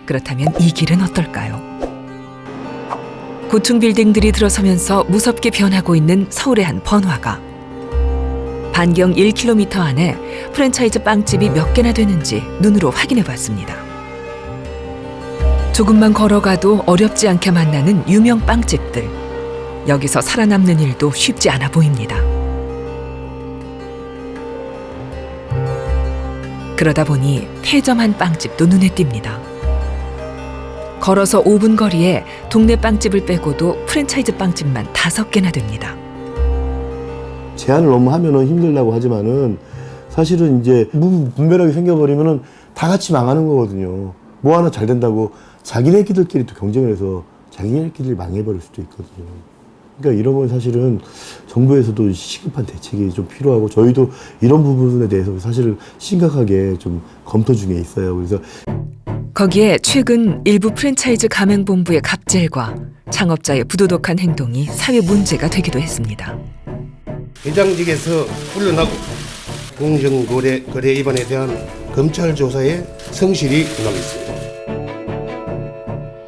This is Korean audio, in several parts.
그렇다면 이 길은 어떨까요? 고층 빌딩들이 들어서면서 무섭게 변하고 있는 서울의 한 번화가. 반경 1km 안에 프랜차이즈 빵집이 몇 개나 되는지 눈으로 확인해 봤습니다. 조금만 걸어가도 어렵지 않게 만나는 유명 빵집들. 여기서 살아남는 일도 쉽지 않아 보입니다. 그러다 보니 폐점한 빵집도 눈에 띕니다. 걸어서 5분 거리에 동네 빵집을 빼고도 프랜차이즈 빵집만 5개나 됩니다. 제한을 너무 하면은 힘들다고 하지만은 사실은 이제 무분별하게 생겨버리면은 다 같이 망하는 거거든요. 뭐 하나 잘 된다고 자기네끼리도 경쟁을 해서 자기네끼리 망해버릴 수도 있거든요. 그러니까 이런 건 사실은 정부에서도 시급한 대책이 좀 필요하고 저희도 이런 부분에 대해서 사실은 심각하게 좀 검토 중에 있어요. 그래서 거기에 최근 일부 프랜차이즈 가맹본부의 갑질과 창업자의 부도덕한 행동이 사회 문제가 되기도 했습니다. 회장직에서 물러나고 공정거래 위반에 대한 검찰 조사에 성실히 응하겠습니다.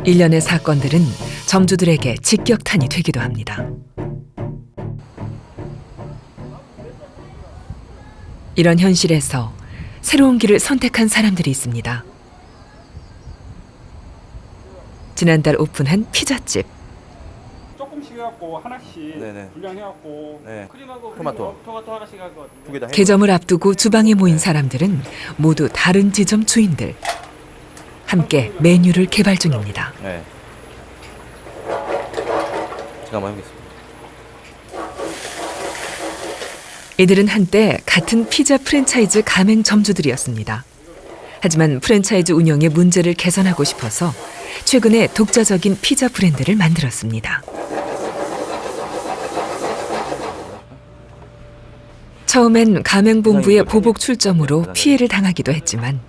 일련의 사건들은 점주들에게 직격탄이 되기도 합니다. 이런 현실에서 새로운 길을 선택한 사람들이 있습니다. 지난달 오픈한 피자집. 조금씩 해갖고 하나씩 네네. 분량해갖고 네. 크림하고 토마토. 토마토 하나씩 할 것 같은데. 두 개 다. 개점을 앞두고 주방에 모인 사람들은 모두 다른 지점 주인들. 함께 메뉴를 개발 중입니다. 네. 제가 한번 해보겠습니다. 이들은 한때 같은 피자 프랜차이즈 가맹 점주들이었습니다. 하지만 프랜차이즈 운영의 문제를 개선하고 싶어서 최근에 독자적인 피자 브랜드를 만들었습니다. 처음엔 가맹본부의 보복 출점으로 피해를 당하기도 했지만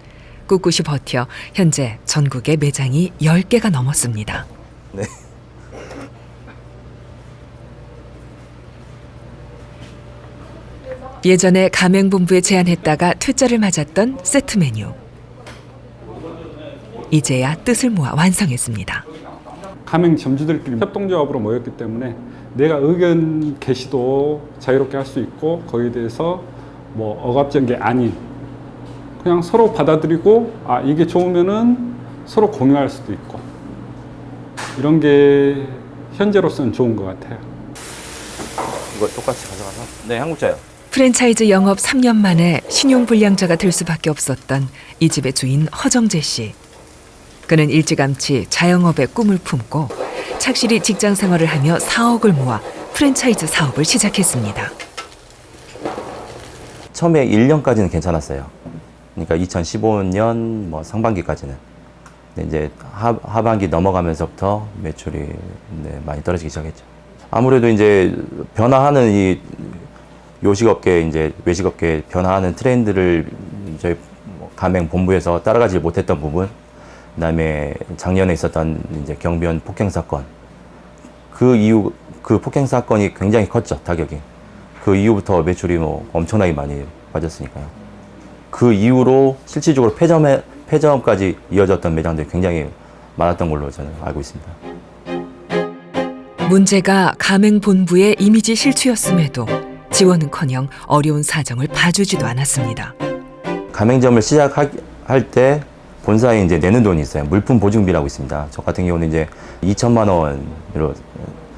꿋꿋이 버텨 현재 전국에 매장이 10개가 넘었습니다. 네. 예전에 가맹본부에 제안했다가 퇴짜를 맞았던 세트 메뉴. 이제야 뜻을 모아 완성했습니다. 가맹 점주들끼리 협동조합으로 모였기 때문에 내가 의견 개시도 자유롭게 할 수 있고 거기에 대해서 뭐 억압적인 게 아닌 그냥 서로 받아들이고 아 이게 좋으면은 서로 공유할 수도 있고 이런 게 현재로서는 좋은 것 같아요. 이거 똑같이 가져가서. 네, 한국자요. 프랜차이즈 영업 3년 만에 신용불량자가 될 수밖에 없었던 이 집의 주인 허정재 씨. 그는 일찌감치 자영업의 꿈을 품고 착실히 직장 생활을 하며 4억을 모아 프랜차이즈 사업을 시작했습니다. 처음에 1년까지는 괜찮았어요. 그러니까 2015년 뭐 상반기까지는. 근데 이제 하반기 넘어가면서부터 매출이 많이 떨어지기 시작했죠. 아무래도 이제 변화하는 이 요식업계, 이제 외식업계 변화하는 트렌드를 저희 가맹 본부에서 따라가지 못했던 부분, 그다음에 작년에 있었던 이제 경비원 폭행 사건, 그 이후 그 폭행 사건이 굉장히 컸죠, 타격이. 그 이후부터 매출이 뭐 엄청나게 많이 빠졌으니까요. 그 이후로 실질적으로 폐점까지 이어졌던 매장들이 굉장히 많았던 걸로 저는 알고 있습니다. 문제가 가맹 본부의 이미지 실추였음에도 지원은커녕 어려운 사정을 봐주지도 않았습니다. 가맹점을 시작할 때 본사에 이제 내는 돈이 있어요. 물품 보증비라고 있습니다. 저 같은 경우는 이제 2천만 원으로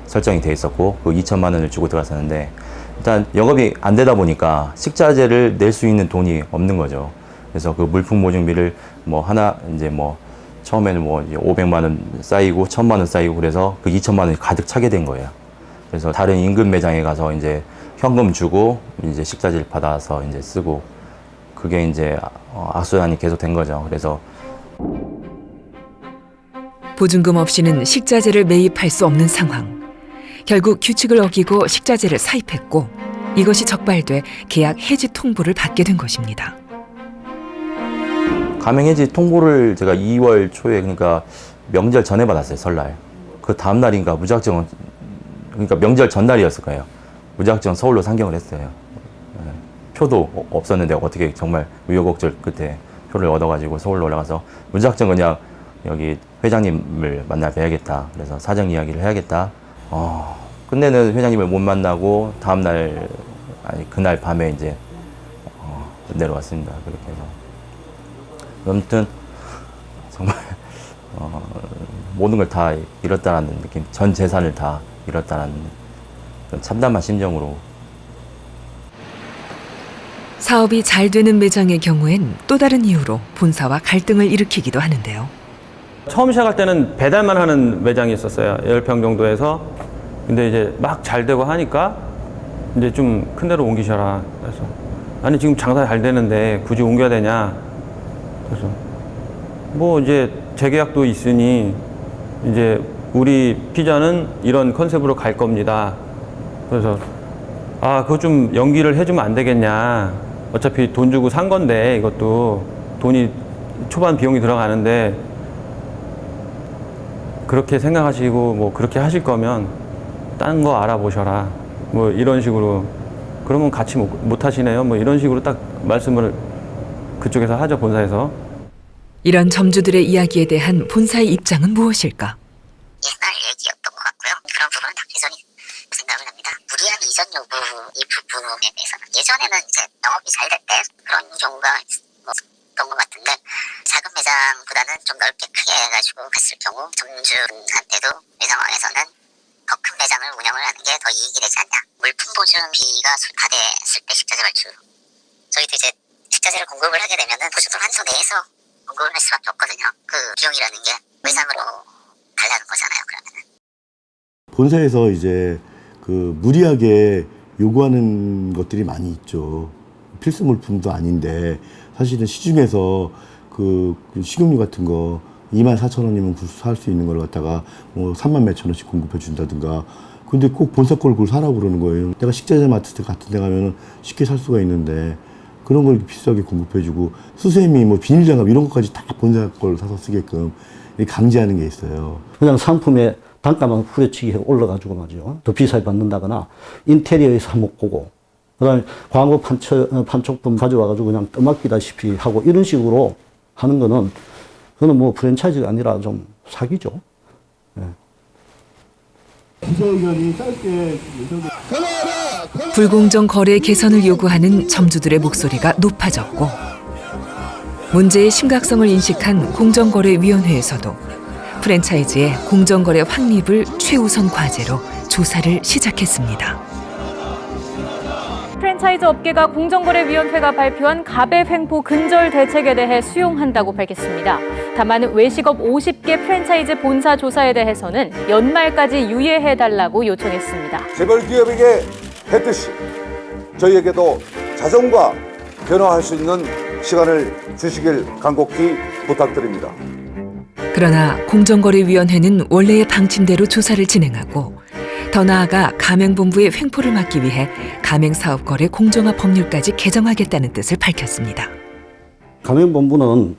설정이 돼 있었고 그 2천만 원을 주고 들어갔었는데 일단 영업이 안 되다 보니까 식자재를 낼 수 있는 돈이 없는 거죠. 그래서 그 물품 보증비를 뭐 하나 이제 뭐 처음에는 뭐 500만 원 쌓이고 1,000만 원 쌓이고 그래서 그 2천만 원이 가득 차게 된 거예요. 그래서 다른 인근 매장에 가서 이제 현금 주고 이제 식자재를 받아서 이제 쓰고 그게 이제 악순환이 계속 된 거죠. 그래서 보증금 없이는 식자재를 매입할 수 없는 상황. 결국 규칙을 어기고 식자재를 사입했고 이것이 적발돼 계약 해지 통보를 받게 된 것입니다. 가맹 해지 통보를 제가 2월 초에 그러니까 명절 전에 받았어요. 설날. 그 다음 날인가 무작정 그러니까 명절 전날이었을 거예요. 무작정 서울로 상경을 했어요. 표도 없었는데 어떻게 정말 우여곡절 끝에 표를 얻어가지고 서울로 올라가서 무작정 그냥 여기 회장님을 만나 뵈야겠다. 그래서 사정 이야기를 해야겠다. 끝내는 회장님을 못 만나고 다음날, 아니 그날 밤에 이제 내려왔습니다. 그렇게 해서 아무튼 정말 모든 걸 다 잃었다라는 느낌, 전 재산을 다 잃었다라는 그런 참담한 심정으로. 사업이 잘 되는 매장의 경우엔 또 다른 이유로 본사와 갈등을 일으키기도 하는데요. 처음 시작할 때는 배달만 하는 매장이 있었어요. 10평 정도 해서. 근데 이제 막 잘 되고 하니까 이제 좀 큰 데로 옮기셔라. 그래서 아니 지금 장사 잘 되는데 굳이 옮겨야 되냐. 그래서 뭐 이제 재계약도 있으니 이제 우리 피자는 이런 컨셉으로 갈 겁니다. 그래서 그거 좀 연기를 해주면 안 되겠냐. 어차피 돈 주고 산 건데 이것도 돈이 초반 비용이 들어가는데 그렇게 생각하시고 뭐 그렇게 하실 거면 딴 거 알아보셔라. 뭐 이런 식으로. 그러면 같이 못 하시네요. 뭐 이런 식으로 딱 말씀을 그쪽에서 하죠, 본사에서. 이런 점주들의 이야기에 대한 본사의 입장은 무엇일까? 옛날 얘기였던 것 같고요. 그런 부분은 다 개선이 생각을 합니다. 무리한 이전 여부 이 부분에 대해서는 예전에는 이제 영업이 잘 될 때 그런 경우가 있었던 것 같은데 작은 매장보다는 좀 넓게 크게 해가지고 갔을 경우 점주한테도 이 상황에서는 더 큰 매장을 운영을 하는 게 더 이익이 되지 않냐. 물품 보증비가 다 됐을 때 식자재 발주. 저희도 이제 식자재를 공급을 하게 되면은 보증금 한도 내에서 공급을 할 수밖에 없거든요. 그 비용이라는 게 외상으로 달라는 거잖아요. 그러면은. 본사에서 이제 그 무리하게 요구하는 것들이 많이 있죠. 필수 물품도 아닌데 사실은 시중에서 그 식용유 같은 거 24,000원이면 살 수 있는 걸 갖다가 뭐 3만 몇천 원씩 공급해 준다든가. 근데 꼭 본사 걸 그걸 사라고 그러는 거예요. 내가 식자재 마트 같은 데 가면은 쉽게 살 수가 있는데 그런 걸 비싸게 공급해 주고 수세미 뭐 비닐장갑 이런 것까지 다 본사 걸 사서 쓰게끔 강제하는 게 있어요. 그냥 상품의 단가만 후려치기 올라가지고 말이죠. 더 비싸게 받는다거나 인테리어에서 한몫 보고 그다음에 광고 판촉품 가져와가지고 그냥 떠맡기다시피 하고 이런 식으로 하는 거는 그거는 뭐 프랜차이즈가 아니라 좀 사기죠. 예. 기자회견이 짧게 불공정 거래 개선을 요구하는 점주들의 목소리가 높아졌고 문제의 심각성을 인식한 공정거래위원회에서도 프랜차이즈의 공정거래 확립을 최우선 과제로 조사를 시작했습니다. 프랜차이즈 업계가 공정거래위원회가 발표한 가배 횡포 근절 대책에 대해 수용한다고 밝혔습니다. 다만 외식업 50개 프랜차이즈 본사 조사에 대해서는 연말까지 유예해달라고 요청했습니다. 재벌 기업에게 했듯이 저희에게도 자정과 변화할 수 있는 시간을 주시길 간곡히 부탁드립니다. 그러나 공정거래위원회는 원래의 방침대로 조사를 진행하고 더 나아가 가맹본부의 횡포를 막기 위해 가맹사업거래 공정화 법률까지 개정하겠다는 뜻을 밝혔습니다. 가맹본부는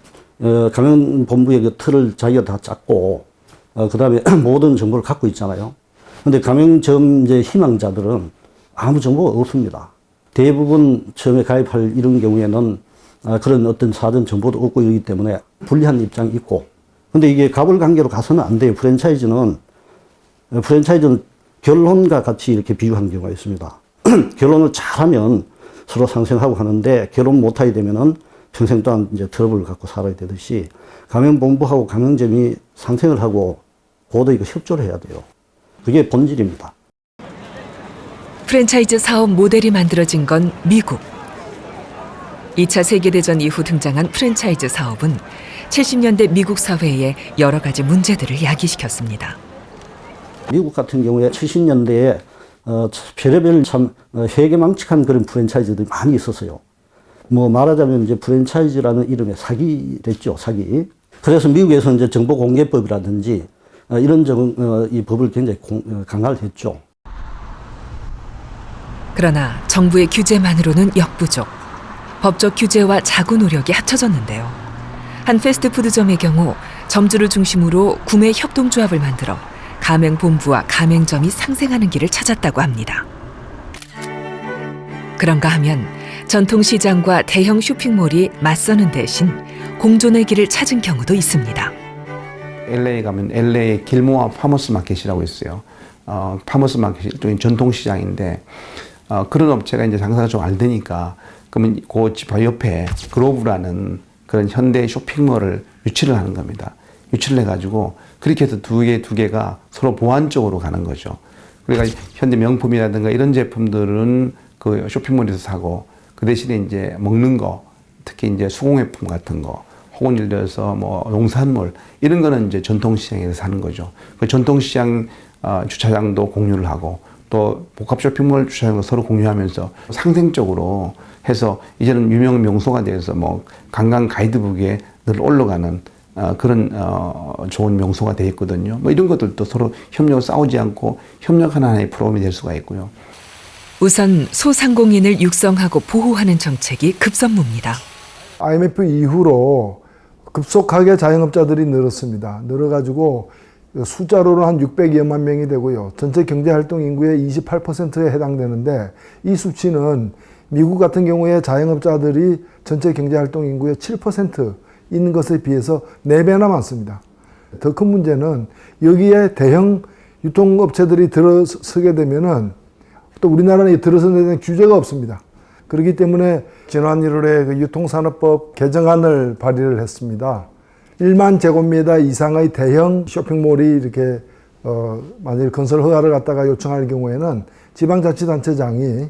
가맹본부의 그 틀을 자기가 다 짰고 그다음에 모든 정보를 갖고 있잖아요. 그런데 가맹점 이제 희망자들은 아무 정보가 없습니다. 대부분 처음에 가입할 이런 경우에는 그런 어떤 사전 정보도 없고 이러기 때문에 불리한 입장이 있고 근데 이게 가불관계로 가서는 안 돼요. 프랜차이즈는 결혼과 같이 이렇게 비유하는 경우가 있습니다. 결혼을 잘하면 서로 상생하고 하는데 결혼 못하게 되면은 평생 동안 이제 트러블을 갖고 살아야 되듯이 가맹본부하고 가맹점이 상생을 하고 고도 이거 협조를 해야 돼요. 그게 본질입니다. 프랜차이즈 사업 모델이 만들어진 건 미국. 2차 세계대전 이후 등장한 프랜차이즈 사업은 70년대 미국 사회에 여러 가지 문제들을 야기시켰습니다. 미국 같은 경우에 70년대에 별의별 참 회계망측한 그런 프랜차이즈들이 많이 있었어요. 뭐 말하자면 이제 프랜차이즈라는 이름의 사기랬죠, 사기. 그래서 미국에서 이제 정보공개법이라든지 이런 이 법을 굉장히 강화를 했죠. 그러나 정부의 규제만으로는 역부족. 법적 규제와 자구 노력이 합쳐졌는데요. 한 패스트푸드점의 경우 점주를 중심으로 구매 협동조합을 만들어 가맹본부와 가맹점이 상생하는 길을 찾았다고 합니다. 그런가 하면 전통시장과 대형 쇼핑몰이 맞서는 대신 공존의 길을 찾은 경우도 있습니다. LA 가면 LA 길모아 파머스 마켓이라고 있어요. 파머스 마켓이 일종의 전통시장인데 그런 업체가 이제 장사가 좀 안 되니까 그러면 그 집 바로 옆에 그로브라는 그런 현대 쇼핑몰을 유치를 하는 겁니다. 유치를 해가지고 그렇게 해서 두 개가 서로 보완 쪽으로 가는 거죠. 그러니까 현대 명품이라든가 이런 제품들은 그 쇼핑몰에서 사고 그 대신에 이제 먹는 거, 특히 이제 수공예품 같은 거, 혹은 예를 들어서 뭐 농산물 이런 거는 이제 전통시장에서 사는 거죠. 그 전통시장 주차장도 공유를 하고 또 복합 쇼핑몰 주차장도 서로 공유하면서 상생적으로 해서 이제는 유명 명소가 돼서 뭐 관광 가이드북에 늘 올라가는 그런 좋은 명소가 되어 있거든요. 뭐 이런 것들도 서로 협력을 싸우지 않고 협력하는 하나의 프로그램이 될 수가 있고요. 우선 소상공인을 육성하고 보호하는 정책이 급선무입니다. IMF 이후로 급속하게 자영업자들이 늘었습니다. 늘어가지고 숫자로는 한 600여만 명이 되고요. 전체 경제활동 인구의 28%에 해당되는데 이 수치는 미국 같은 경우에 자영업자들이 전체 경제활동 인구의 7% 있는 것에 비해서 4배나 많습니다. 더 큰 문제는 여기에 대형 유통업체들이 들어서게 되면은 또 우리나라는 들어서는 데 대한 규제가 없습니다. 그렇기 때문에 지난 1월에 그 유통산업법 개정안을 발의를 했습니다. 1만 제곱미터 이상의 대형 쇼핑몰이 이렇게 만약에 건설 허가를 갖다가 요청할 경우에는 지방자치단체장이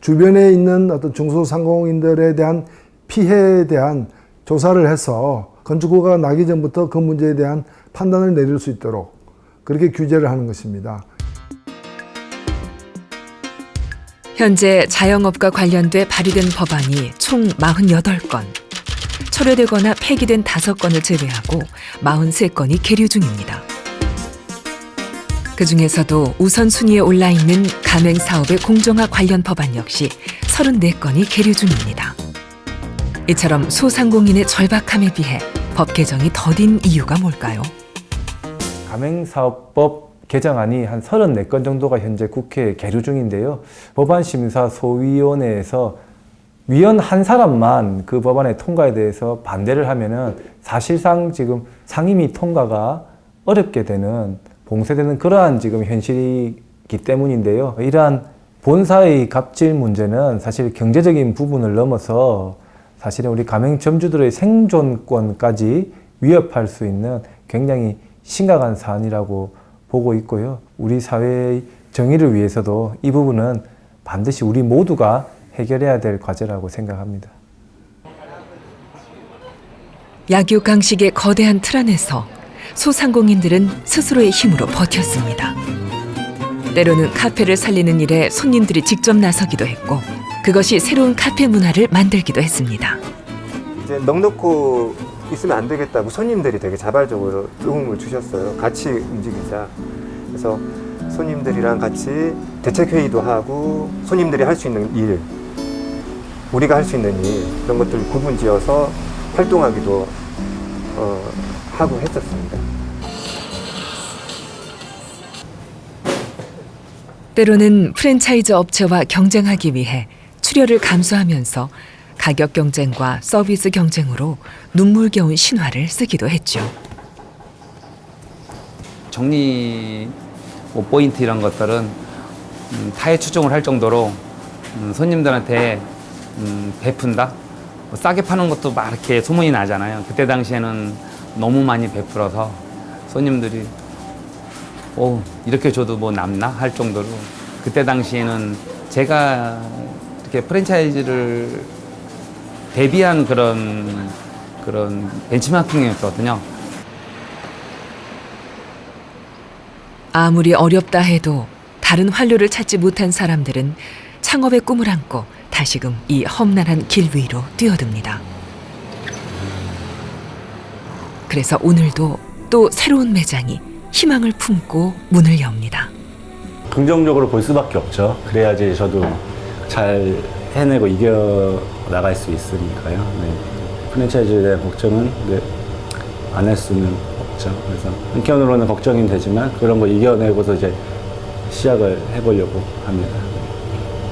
주변에 있는 어떤 중소상공인들에 대한 피해에 대한 조사를 해서 건축허가가 나기 전부터 그 문제에 대한 판단을 내릴 수 있도록 그렇게 규제를 하는 것입니다. 현재 자영업과 관련돼 발의된 법안이 총 48건, 철회되거나 폐기된 5건을 제외하고 43건이 계류 중입니다. 그중에서도 우선순위에 올라있는 가맹사업의 공정화 관련 법안 역시 34건이 계류 중입니다. 이처럼 소상공인의 절박함에 비해 법 개정이 더딘 이유가 뭘까요? 가맹사업법 개정안이 한 34건 정도가 현재 국회에 계류 중인데요. 법안심사소위원회에서 위원 한 사람만 그 법안의 통과에 대해서 반대를 하면은 사실상 지금 상임위 통과가 어렵게 되는, 봉쇄되는 그러한 지금 현실이기 때문인데요. 이러한 본사의 갑질 문제는 사실 경제적인 부분을 넘어서 사실은 우리 가맹점주들의 생존권까지 위협할 수 있는 굉장히 심각한 사안이라고 보고 있고요. 우리 사회의 정의를 위해서도 이 부분은 반드시 우리 모두가 해결해야 될 과제라고 생각합니다. 약육강식의 거대한 틀 안에서 소상공인들은 스스로의 힘으로 버텼습니다. 때로는 카페를 살리는 일에 손님들이 직접 나서기도 했고 그것이 새로운 카페 문화를 만들기도 했습니다. 이제 넉넉고 있으면 안 되겠다고 손님들이 되게 자발적으로 도움을 주셨어요. 같이 움직이자. 그래서 손님들이랑 같이 대책회의도 하고 손님들이 할 수 있는 일, 우리가 할 수 있는 일 그런 것들 구분지어서 활동하기도 하고 했었습니다. 때로는 프랜차이즈 업체와 경쟁하기 위해 출혈을 감수하면서 가격 경쟁과 서비스 경쟁으로 눈물겨운 신화를 쓰기도 했죠. 정리 포인트 이런 것들은 타의 추종을 할 정도로 손님들한테 베푼다. 싸게 파는 것도 막 이렇게 소문이 나잖아요. 그때 당시에는 너무 많이 베풀어서 손님들이 이렇게 줘도 뭐 남나 할 정도로 그때 당시에는 제가 이렇게 프랜차이즈를 대비한 그런 벤치마킹이었거든요. 아무리 어렵다 해도 다른 활로를 찾지 못한 사람들은 창업의 꿈을 안고 다시금 이 험난한 길 위로 뛰어듭니다. 그래서 오늘도 또 새로운 매장이 희망을 품고 문을 엽니다. 긍정적으로 볼 수밖에 없죠. 그래야지 저도 잘 해내고 이겨 나갈 수 있으니까요. 네. 프랜차이즈에 대한 걱정은 안 할 수는 없죠. 그래서 한편으로는 걱정이 되지만 그런 거 이겨내고서 이제 시작을 해보려고 합니다.